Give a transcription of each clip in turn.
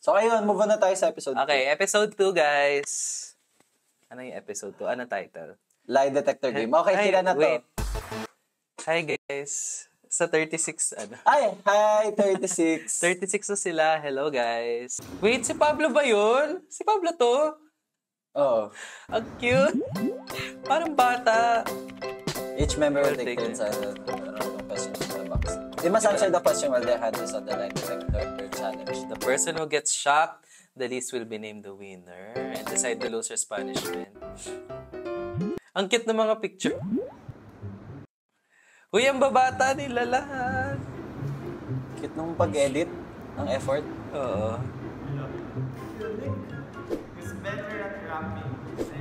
So, ayun, move on na tayo sa episode 2. Okay, episode 2, guys. Ano yung episode 2? Ano title? Lie detector game. Okay, sila na to. Wait. Hi, guys. Sa 36, ano? Ay, hi, 36. 36 na sila. Hello, guys. Wait, si Pablo ba yun? Si Pablo to? Oo. Ang cute. Parang bata. Each member will take turns on the question in the box. They must answer the question while their hand is on the lie detector challenge. The person who gets shocked, the least will be named the winner and decide the loser's punishment. Ang cute ng mga picture. Uy, ang babata nila lahat. Cute nung pag-edit. Ang effort. Oo.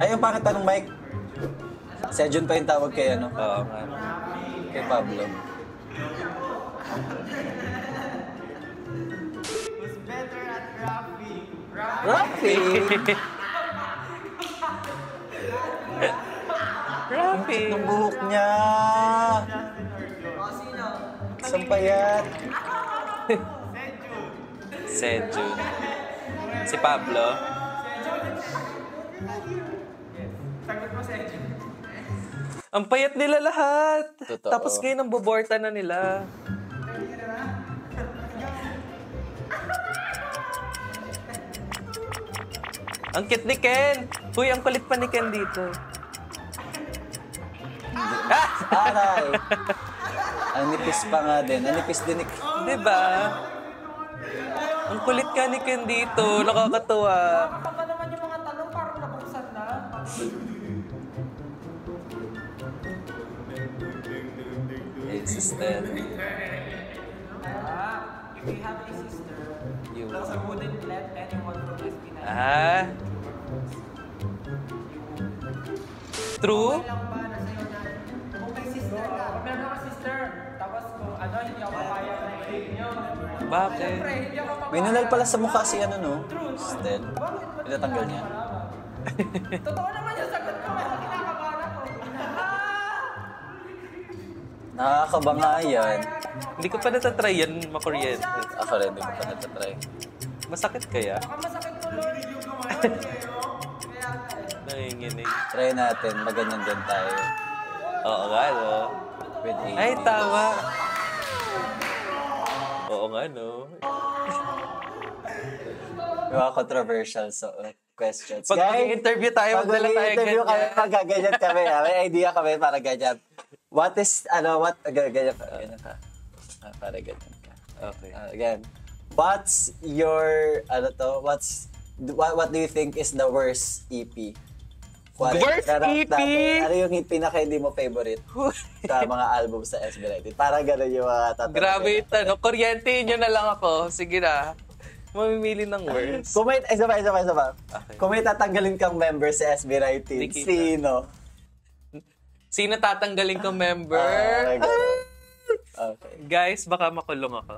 Ay, yung pangit ng mic. Sejun pa yung tawag kay ano? Oo nga. Kay Pablo. Who's better at rapping? Rapping! Rapping! Ang buhok niya! Sampayat! Sejun. Si Pablo. Sagot mo, Sejun. Ang payat nila lahat. Totoo. Tapos ngayon ang boborta na nila. Ang cute ni Ken. Uy, ang kulit pa ni Ken dito. Aray! Ang nipis pa nga din. Ang nipis din ni... Diba? Ang kulit ka ni Ken dito. Nakakatuwa. Kapag naman yung mga tanong, parang nabuksan na. Hey, sister. If you have a sister, You. you wouldn't let anyone from SB9. Ah? True? Lang ba na sa'yo na, kung may sister ka, kung meron ako sister, tapos kung ano, hindi ako papayag na i-nyo. Bakit? Siyempre, hindi ako papayag. May nunal pala sa mukha si ano, no? Stel. Pinatanggal niya. Totoo naman yung sagot ko, pero kinakabahan ako. Nakakabanga yan. Hindi ko pa natatry yan makuryente. Ako rin, hindi ko pa natatry. Masakit kaya? Baka masakit ko, Lord. Nanginginig. Try natin, maganyan din tayo. Oo nga, no? With 80. Ay, tama. Oo nga, no? Yung mga controversial questions. Pag mag-interview tayo, pag magdala tayo mag-interview kami, ganyan. magaganyan kami. May idea kami para ganyan. What is, ganyan ka. Ganyan ka. Para ganyan ka. Okay. Again, what's your, what do you think is the worst EP? Worst EP? Ano yung pinaka hindi mo favorite sa mga album sa SB19? Parang gano'n yung mga tatanong. Grabe yung tanong. Kuryentein nyo na lang ako. Sige na. Mamimili ng words. Kung may, isa pa. Okay. Kung may tatanggalin kang member sa SB19, Nikita. sino? Sino tatanggalin kong member? Okay. Guys, baka makulong ako.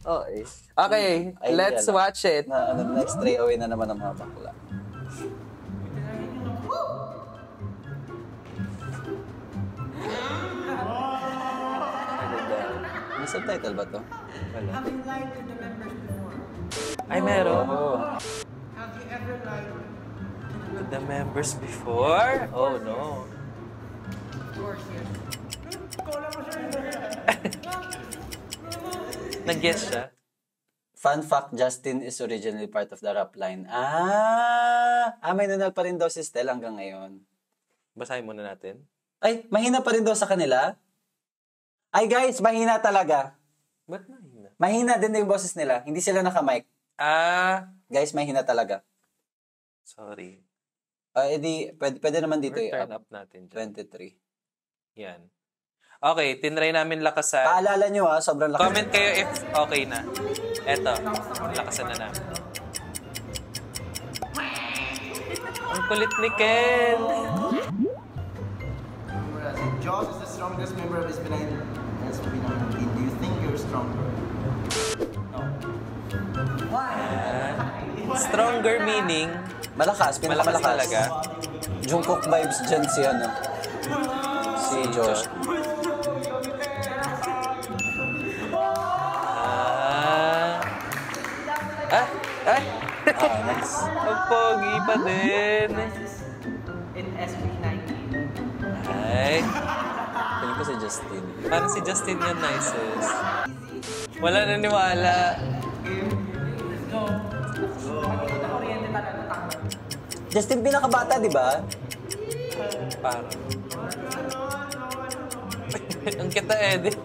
Okay. Okay, Ay, let's yan. watch it. Na-stray away na naman ang mga bakla. May subtitle ba to? Wala. Have you lied to the members before? Ay, meron. Have you ever lied To the members before? Oh, no. Of course, yes. Kala mo siya. Nag-guess siya. Fun fact, Justin is originally part of the rap line. May nunal pa rin daw si Stel hanggang ngayon. Basahin muna natin. Ay, mahina pa rin daw sa kanila? Ay guys, mahina talaga. Ba't mahina? Mahina din yung boses nila. Hindi sila naka-mic. Guys, mahina talaga. Sorry. Pwede naman dito Turn up natin dyan. 23. Yan. Okay, tinry namin lakasan. Paalala nyo sobrang lakas. Comment kayo if okay na. Eto, lakasan na namin. Ang kulit ni Ken. Jaws is the strongest member of SB9. Do you think you're stronger? No. Stronger meaning, Malakas, malakas pinakamalakas. talaga. Jungkook vibes dyan si si Josh. Ay! Nice. Ang pogi pa din. In SB19. Ay! Feeling ko si Justin. Parang si Justin yung nicest. Wala naniwala. Let's go. Pag ito na kuryente talaga takbo. Justin pinakabata, di ba? Parang. Ang kita, Eddie.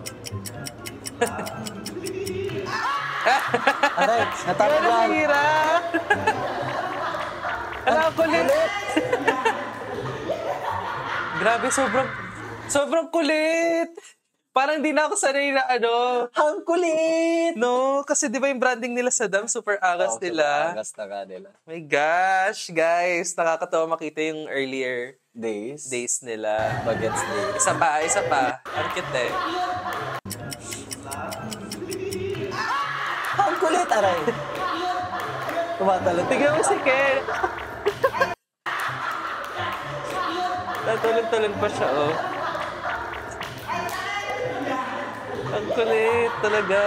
Aray, Yan ang natatagal. hira! Alam ko kulit. Grabe, sobrang kulit. Parang di na ako sanay na Ang kulit! No, kasi di ba yung branding nila sa Dam, super angas nila. Angas na ka nila. My gosh, guys. Nakakatawa makita yung earlier Days. days nila. Bagets day. Isa pa. Ang cute eh. Ang kulit, aray. Tumatalon. Tignan mo si Ken. Natulog-tulog pa siya, oh. Ang kulit talaga.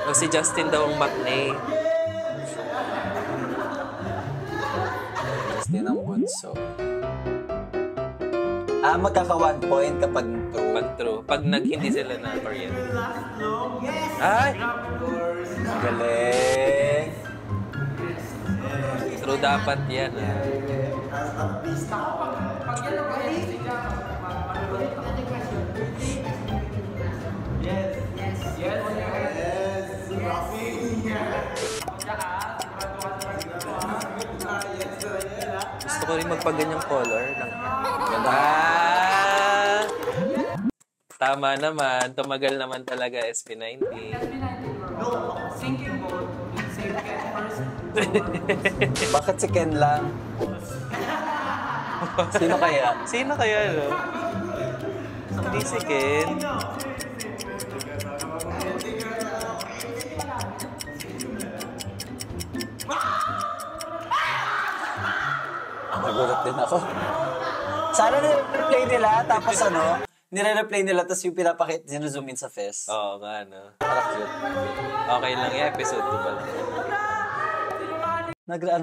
O si Justin daw ang maknae. Justin ang bunso. Magkaka 1 point kapag true. Pag true. Pag hindi sila na kuryente. Ay! Galing. True dapat yan, ah. Pag yan ang kuryente siya, manulit ako. Yes. Gusto ko rin magpaganyang color. Ganda. Tama naman. Tumagal naman talaga SB19. Sinking boat, save Ken first. Bakit si Ken lang? Sino kaya? Sino kaya, no? Hindi si Ken. Nagulat din ako. Sana nire-replay nila, tapos nire-replay nila, tapos yung pinapakita, sinuzoom in sa fest. Oo nga, no? Parang cute. Okay lang yan. Episode 2 pa lang.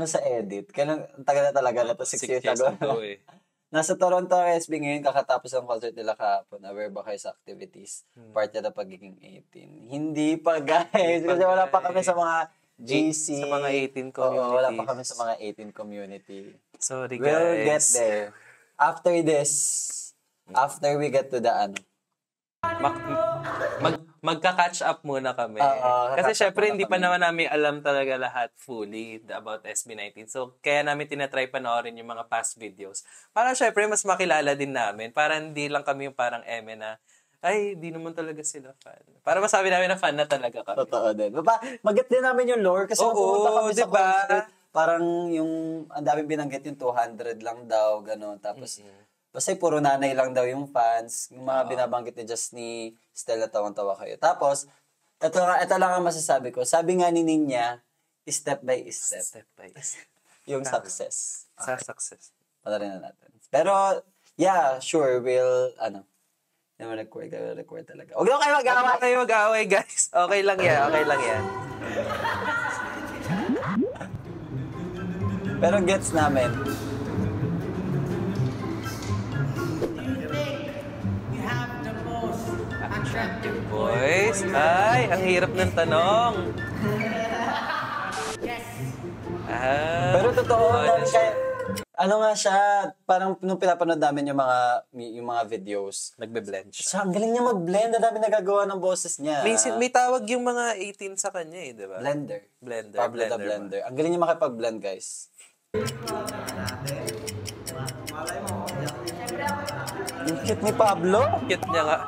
Sa edit. Kailan, ang tagal na talaga na to, 6 years ago. ago, eh. Nasa Toronto ang SB ngayon, kakatapos ang concert nila kahapon, aware ba kayo sa activities? Part na pagiging 18. Hindi pa, guys. Kasi wala pa kami sa mga GC. Sa mga 18 communities. Oo, wala pa kami sa mga 18 community. Sorry, guys. We'll get there. After this, after we get to the Magka-catch up muna kami. Oo, Kasi catch up syempre, muna hindi pa kami. naman namin alam talaga lahat fully about SB19. So, kaya namin tinatry panoorin yung mga past videos. Para syempre, mas makilala din namin. Para hindi lang kami yung parang eme na, ay, di naman talaga sila fan. Para masabi namin na fan na talaga kami. Totoo din. Mag-get din namin yung lore kasi Oo, napupunta kami sa diba? concert. Parang yung, ang daming binanggit yung 200 lang daw, gano'n. Tapos, basta puro nanay lang daw yung fans. Yung mga binabanggit ni Just ni Stella, tawang-tawa kayo. Tapos, ito lang ang masasabi ko. Sabi nga ni Ninya, step by step. Step by step. Yung success. Sa success. Patarin na natin. Pero, yeah, sure, we'll, record talaga. Huwag na kayo mag-away. Huwag kayo mag-away, guys. Okay lang yan. Pero gets namin. We have the most attractive Boys, ay, ang hirap ng tanong. Yes. Pero totoo naman kaya, nga siya, parang nung pinapanood namin yung mga videos, Nagbe-blend siya. siya, ang galing niya mag-blend, ang dami nagagawa ng boses niya. May tawag yung mga 18 sa kanya eh, di ba? Blender. Blender. Pablo the Blender. Ang galing niya makipag-blend, guys. Ang cute ni Pablo. Cute niya nga.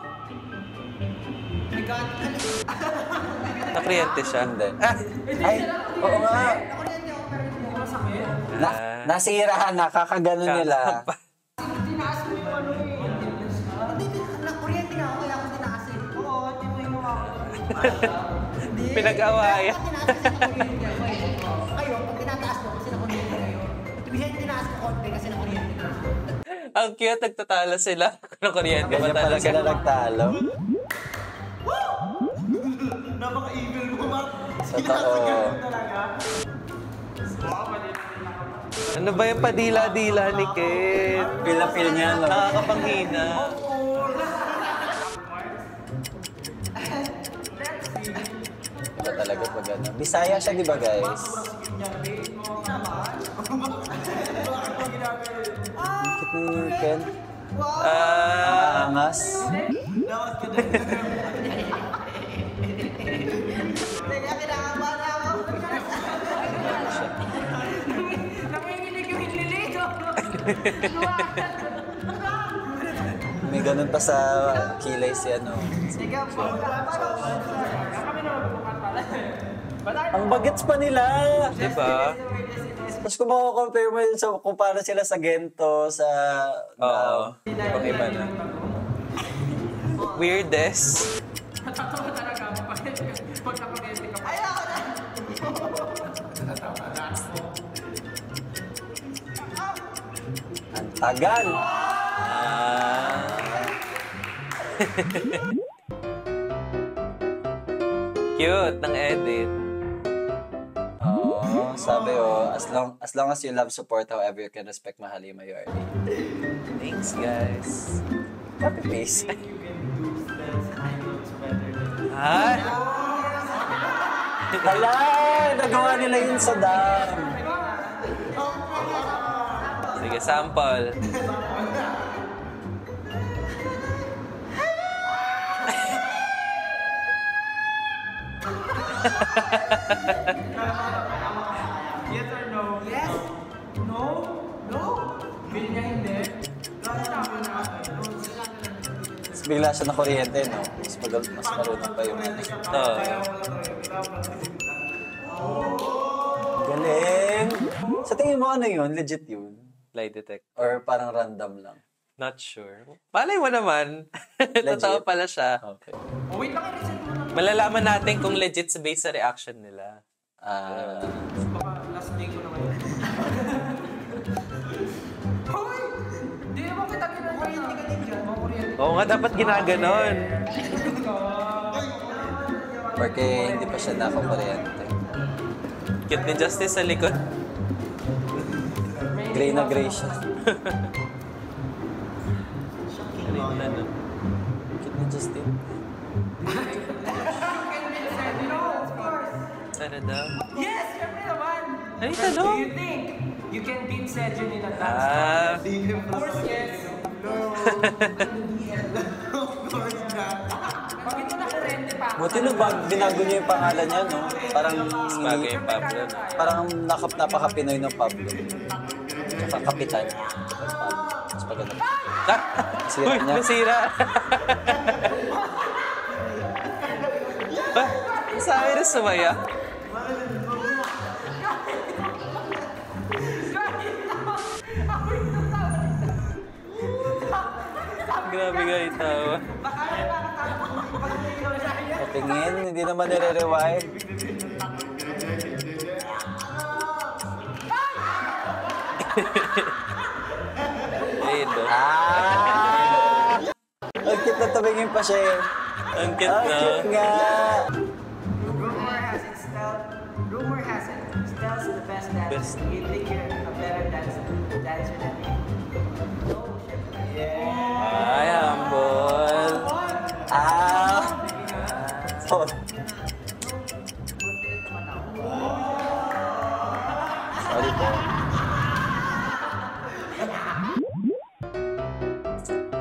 Nakliyente siya. Hindi. Ay, oo nga. Nasirahan na, kakaganon nila. Tinaas mo yung ano eh. Nakuryente nga ako, kaya ako tinaas eh. Oo, hindi mo yung mukha ko. Pinag-awayan. Kayo, pag tinataas mo kasi nakuryente kayo. Ibigay tinaas ko konti kasi nakuryente na. Ang cute, nagtatalo sila. Ano kuryente ba Ganyan pala sila talaga? nagtalo. Napaka-evil mo, Mark. Totoo. Ano ba yung padila-dila ni Ken? Feel na feel niya, no? Nakakapanghina. Ito talaga pag ano. Bisaya siya, di ba, guys? Ang cute ni Ken. Angas. Nanginginig yung inlilito. May ganun pa sa kilay si ano. Ang bagets pa nila! Diba? Tapos kung makakompare mo yun sa kung paano sila sa Gento, sa... Oo. Ibang iba na. Weirdest. Natatawa talaga ako pag nakuryente ka pa. Ang tagal! Cute ng edit. Oo, sabi as long as you love, support, however you can respect, mahal you, you are Thanks, guys. Copy paste. Ha? Hala! Nagawa nila yun sa dam. Sige, sample. Yes or no? Yes. No? No? Feel niya hindi? Tapos bigla siya na kuryente, no? Mas marunong pa yung ano. Galing! Sa tingin mo ano yun? Legit yun? Lie detector. Or parang random lang? Not sure. Malay mo naman. Totoo pala siya. Okay. Oh, wait lang, i-reset mo lang. Malalaman natin kung legit sa base sa reaction nila. Baka last day ko na ngayon. Hoy! Di naman kita ginagawa. Hindi ka din dyan. Mga kuryente. Oo nga, dapat ginaganon. Porque hindi pa siya nakakuryente. Cute ni Justice sa likod. Gray na gray siya. Galing na, no? Cute ni Justin. Ano daw? Yes! Siyempre naman! Ano yung Do tanong? you think you can beat Sejun in a dance? Ah, Of course, yes. Pag ito na kurente pa. Buti na binago niya yung pangalan niya, no? Parang bagay yung Pablo, no? parang napaka-Pinoy ng Pablo. Tsaka kapitan. Mas pagano. Ah! Nasira Uy, niya. nasira! Ah, sabi na sumaya. Grabe nga yung tawa. Tingin, hindi naman nire-rewind. Ayun do. Ang cute na tumingin pa siya eh. Ang cute Ang na. cute nga. Rumor has it, Stell's the best dancer. Best. You think you're a better dancer than me? Ay, humble. Oh. Sorry po.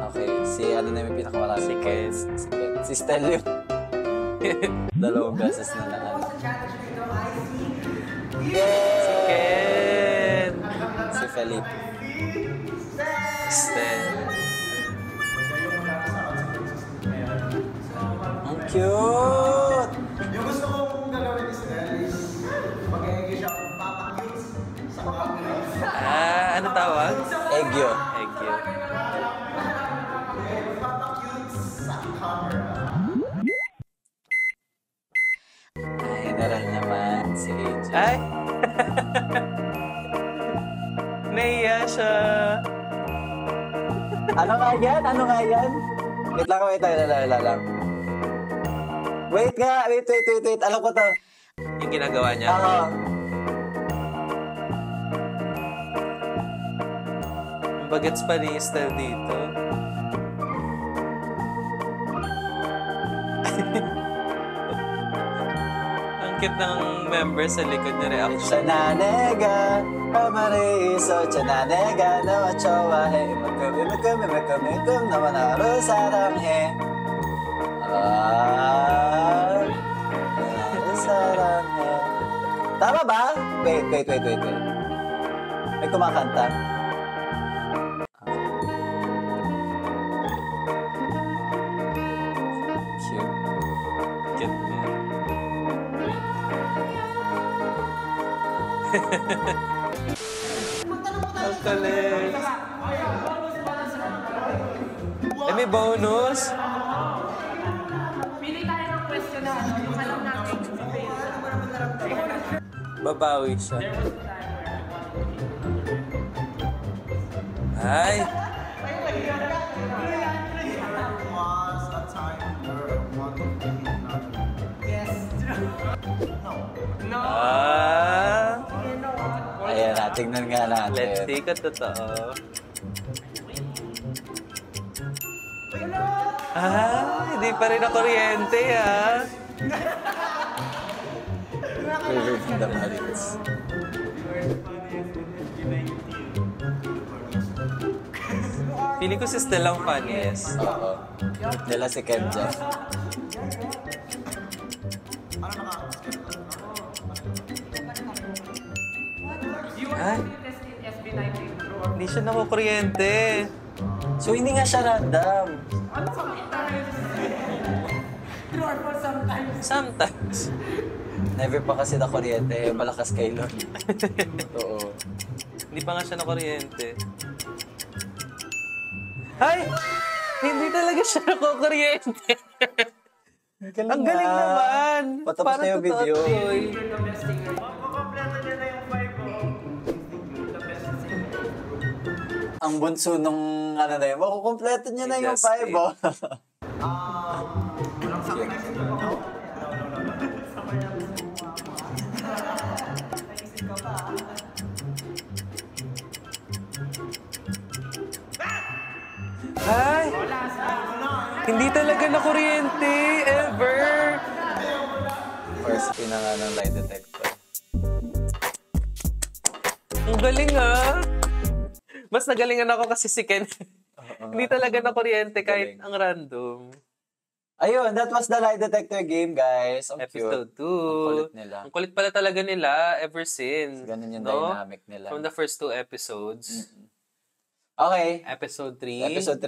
Okay, si ano na yung pinakamarami Si Ken. Si Ken. Si Stelio. Dalawang beses na lang. Yay! Ken. Si Felipe. Stel. Ang cute! Yung gusto kong gagawin is mag-egg siya kung papakils sa mga Ah, ano tawag? Egyo. Thank you. Ay, naral naman si AJ. Ay! Naiya siya. Ano nga yan? Ano nga yan? Wait lang. Wait nga. Wait. Alam ko to. Yung ginagawa niya. Bagets pa ni Estelle dito. Ang cute ng member sa likod na reaction. Chananega, pamariso, chananega, na machowahe, magkami, naman aro saranghe. Saranghe. Tama ba? Wait. May kumakanta. Cute. Cute niya. Ang galing. May bonus? Pili tayo ng question na ano, yung alam natin. Babawi siya. Ay! Was a time where one of the Yes. No. Ah! Ayan na, tingnan nga natin. Let's see kung totoo. Ah, hindi pa rin na kuryente, ah. River from the Marines. Feeling ko si Stella ang funniest. Oo. Nila si Kenja. Ay, Test in SB19 Pro. hindi siya nakukuryente. So, hindi nga siya random. Ano sa kita? True or false sometimes. Sometimes. Never pa kasi na kuryente. Malakas kay Lord. Oo. Hindi pa nga siya nakuryente. Ay! Hindi talaga siya nakukuryente. Ang galing naman. Patapos Parang na yung totoo video. to, eh. You're the best singer. Makukompleto niya na yung 5 mo. The best singer. Ang bunso nung ano na yun, makukompleto niya na Si yung Justin. 5, oh. walang sakit. No? Ay! Hindi talaga nakuryente. Ever. First pin na nga ng lie detector. Ang galing, ah. Mas nagalingan ako kasi si Ken. Hindi talaga nakuryente kahit Galing. ang random. Ayun, that was the lie detector game, guys. Ang Episode 2. cute. Ang kulit nila. Ang kulit pala talaga nila ever since. Ganun yung no? dynamic nila. From the first 2 episodes. Okay. Episode 3. Episode 3.